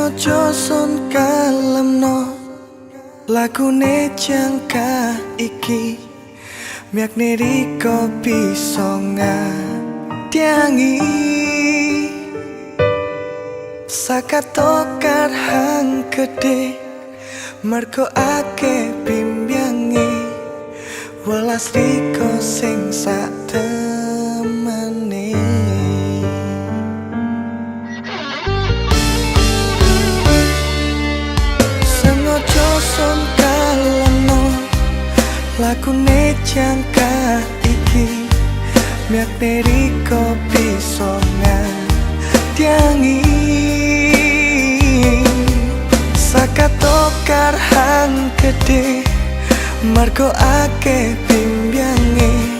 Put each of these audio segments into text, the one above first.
Sengaja sun kalemno lagune jangka iki miakne riko bisa ngadyangi sakatokar hang gede merko ake bimbyangi welas riko sing sak temene. Sengaja sun kalemno lagune jangka iki miakne riko bisa ngadyangi sakatokar hang gede mergo ake bimbyangi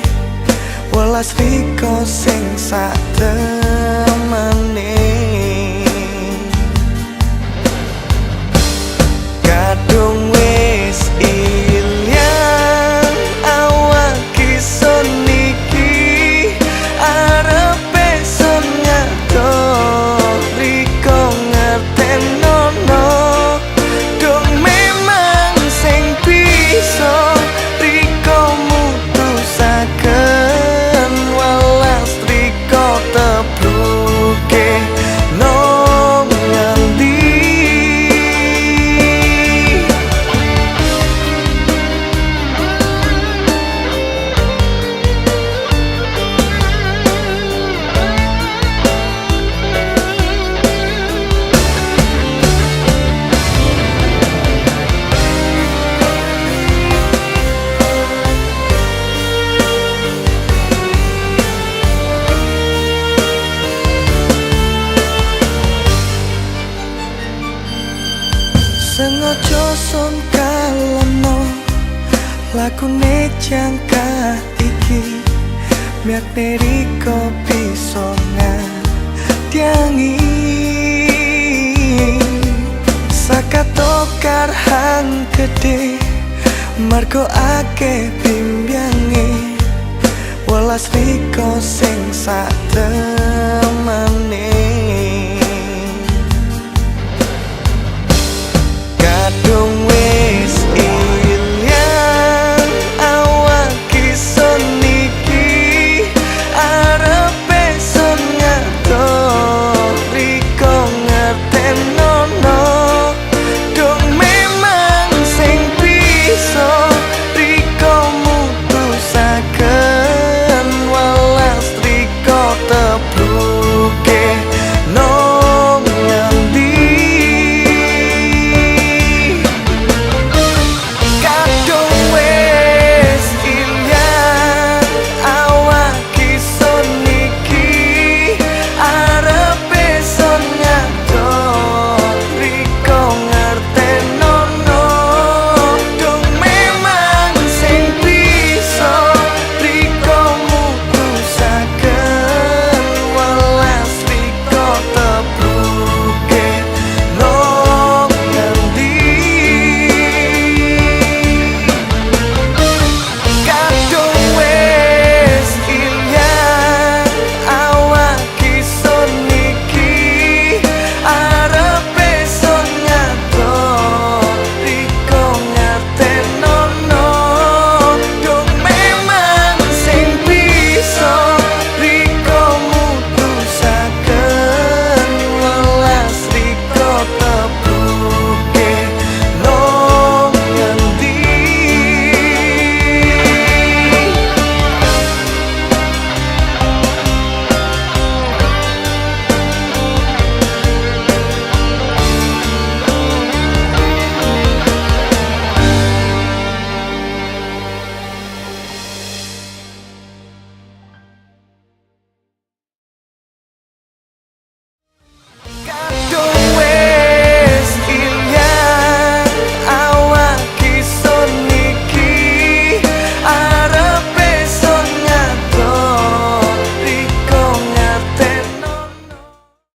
welas riko sing sak temene. Kadung wis ilyang awak kisun niki arepe sun ngato riko ngertenono dong memang sing bisa riko mutusaken welas riko tebluke nong ngendi. Sengaja sun kalemno lagune jangka iki miakne riko bisa ngadyangi sakatokar hang gede mergo ake bimbyangi welas riko sing sak temene.